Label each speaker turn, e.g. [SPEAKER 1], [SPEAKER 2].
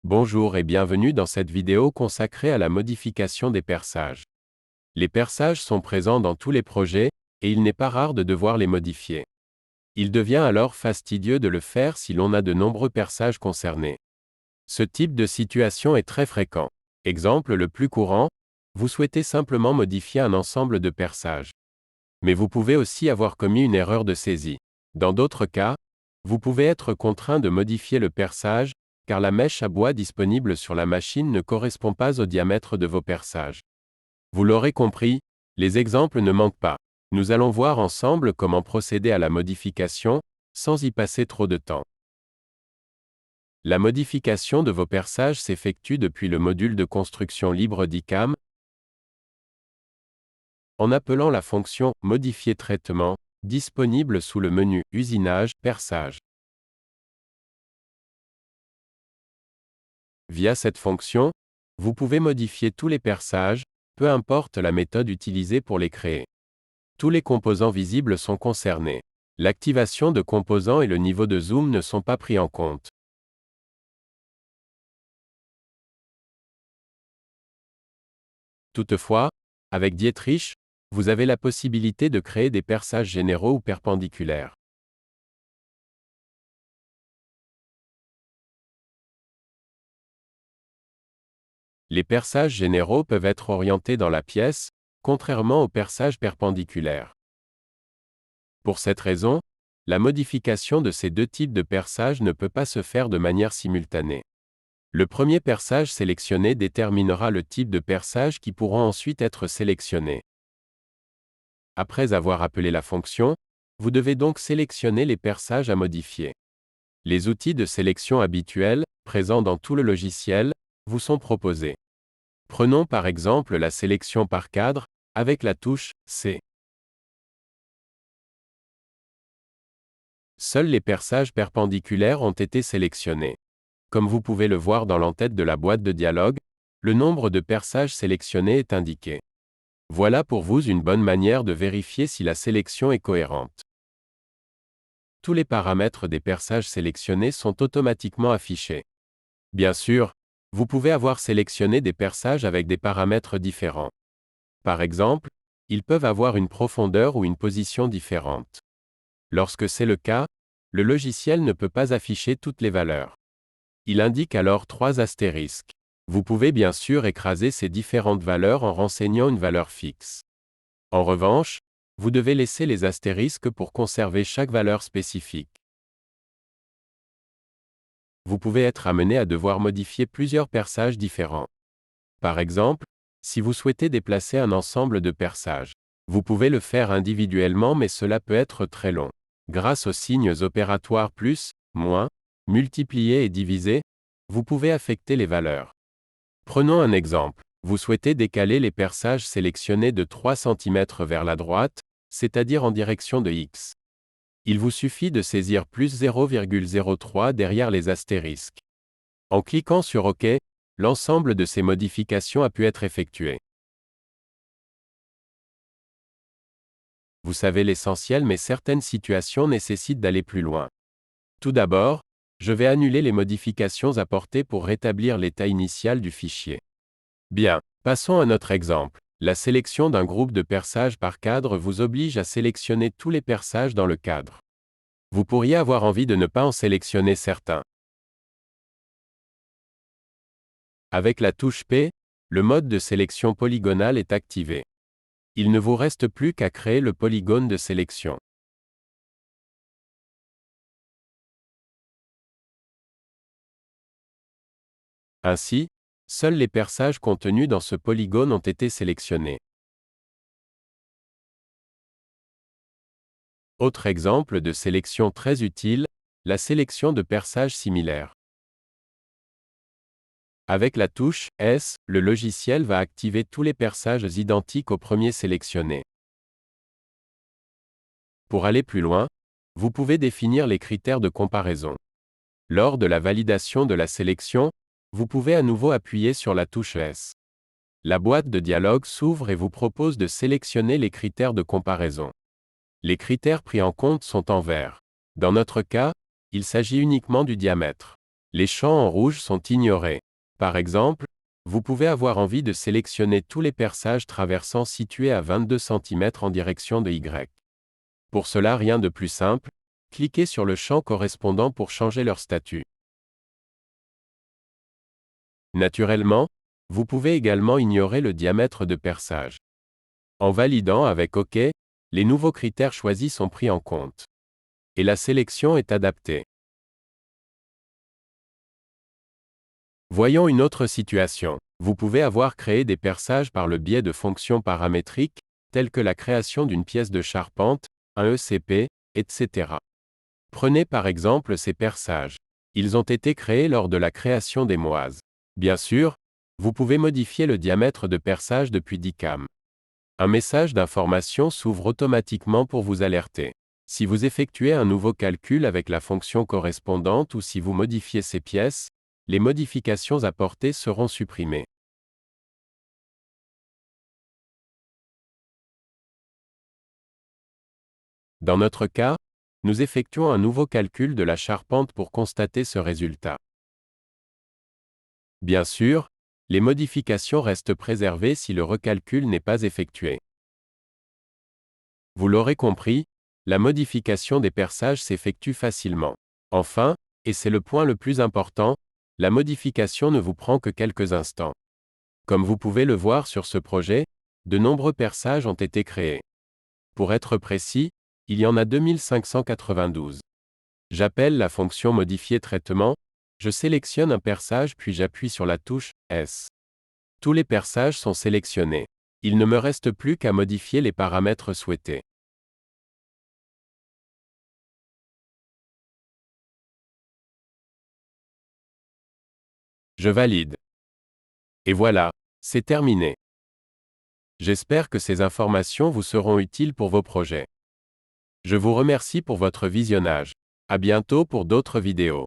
[SPEAKER 1] Bonjour et bienvenue dans cette vidéo consacrée à la modification des perçages. Les perçages sont présents dans tous les projets, et il n'est pas rare de devoir les modifier. Il devient alors fastidieux de le faire si l'on a de nombreux perçages concernés. Ce type de situation est très fréquent. Exemple le plus courant, vous souhaitez simplement modifier un ensemble de perçages. Mais vous pouvez aussi avoir commis une erreur de saisie. Dans d'autres cas, vous pouvez être contraint de modifier le perçage, car la mèche à bois disponible sur la machine ne correspond pas au diamètre de vos perçages. Vous l'aurez compris, les exemples ne manquent pas. Nous allons voir ensemble comment procéder à la modification, sans y passer trop de temps. La modification de vos perçages s'effectue depuis le module de construction libre d'ICAM, en appelant la fonction « Modifier traitement » disponible sous le menu « Usinage, perçage ». Via cette fonction, vous pouvez modifier tous les perçages, peu importe la méthode utilisée pour les créer. Tous les composants visibles sont concernés. L'activation de composants et le niveau de zoom ne sont pas pris en compte. Toutefois, avec Dietrich, vous avez la possibilité de créer des perçages généraux ou perpendiculaires. Les perçages généraux peuvent être orientés dans la pièce, contrairement aux perçages perpendiculaires. Pour cette raison, la modification de ces deux types de perçages ne peut pas se faire de manière simultanée. Le premier perçage sélectionné déterminera le type de perçage qui pourront ensuite être sélectionnés. Après avoir appelé la fonction, vous devez donc sélectionner les perçages à modifier. Les outils de sélection habituels, présents dans tout le logiciel, vous sont proposés. Prenons par exemple la sélection par cadre, avec la touche « C ». Seuls les perçages perpendiculaires ont été sélectionnés. Comme vous pouvez le voir dans l'entête de la boîte de dialogue, le nombre de perçages sélectionnés est indiqué. Voilà pour vous une bonne manière de vérifier si la sélection est cohérente. Tous les paramètres des perçages sélectionnés sont automatiquement affichés. Bien sûr, vous pouvez avoir sélectionné des perçages avec des paramètres différents. Par exemple, ils peuvent avoir une profondeur ou une position différente. Lorsque c'est le cas, le logiciel ne peut pas afficher toutes les valeurs. Il indique alors 3 astérisques. Vous pouvez bien sûr écraser ces différentes valeurs en renseignant une valeur fixe. En revanche, vous devez laisser les astérisques pour conserver chaque valeur spécifique. Vous pouvez être amené à devoir modifier plusieurs perçages différents. Par exemple, si vous souhaitez déplacer un ensemble de perçages, vous pouvez le faire individuellement mais cela peut être très long. Grâce aux signes opératoires plus, moins, multiplier et diviser, vous pouvez affecter les valeurs. Prenons un exemple. Vous souhaitez décaler les perçages sélectionnés de 3 cm vers la droite, c'est-à-dire en direction de X. Il vous suffit de saisir plus 0,03 derrière les astérisques. En cliquant sur OK, l'ensemble de ces modifications a pu être effectué. Vous savez l'essentiel mais certaines situations nécessitent d'aller plus loin. Tout d'abord, je vais annuler les modifications apportées pour rétablir l'état initial du fichier. Bien, passons à notre exemple. La sélection d'un groupe de perçages par cadre vous oblige à sélectionner tous les perçages dans le cadre. Vous pourriez avoir envie de ne pas en sélectionner certains. Avec la touche P, le mode de sélection polygonale est activé. Il ne vous reste plus qu'à créer le polygone de sélection. Ainsi, seuls les perçages contenus dans ce polygone ont été sélectionnés. Autre exemple de sélection très utile, la sélection de perçages similaires. Avec la touche S, le logiciel va activer tous les perçages identiques au premier sélectionné. Pour aller plus loin, vous pouvez définir les critères de comparaison. Lors de la validation de la sélection, vous pouvez à nouveau appuyer sur la touche S. La boîte de dialogue s'ouvre et vous propose de sélectionner les critères de comparaison. Les critères pris en compte sont en vert. Dans notre cas, il s'agit uniquement du diamètre. Les champs en rouge sont ignorés. Par exemple, vous pouvez avoir envie de sélectionner tous les perçages traversants situés à 22 cm en direction de Y. Pour cela, rien de plus simple, cliquez sur le champ correspondant pour changer leur statut. Naturellement, vous pouvez également ignorer le diamètre de perçage. En validant avec OK, les nouveaux critères choisis sont pris en compte. Et la sélection est adaptée. Voyons une autre situation. Vous pouvez avoir créé des perçages par le biais de fonctions paramétriques, telles que la création d'une pièce de charpente, un ECP, etc. Prenez par exemple ces perçages. Ils ont été créés lors de la création des moises. Bien sûr, vous pouvez modifier le diamètre de perçage depuis DICAM. Un message d'information s'ouvre automatiquement pour vous alerter. Si vous effectuez un nouveau calcul avec la fonction correspondante ou si vous modifiez ces pièces, les modifications apportées seront supprimées. Dans notre cas, nous effectuons un nouveau calcul de la charpente pour constater ce résultat. Bien sûr, les modifications restent préservées si le recalcul n'est pas effectué. Vous l'aurez compris, la modification des perçages s'effectue facilement. Enfin, et c'est le point le plus important, la modification ne vous prend que quelques instants. Comme vous pouvez le voir sur ce projet, de nombreux perçages ont été créés. Pour être précis, il y en a 2592. J'appelle la fonction modifier traitement, je sélectionne un perçage puis j'appuie sur la touche S. Tous les perçages sont sélectionnés. Il ne me reste plus qu'à modifier les paramètres souhaités. Je valide. Et voilà, c'est terminé. J'espère que ces informations vous seront utiles pour vos projets. Je vous remercie pour votre visionnage. À bientôt pour d'autres vidéos.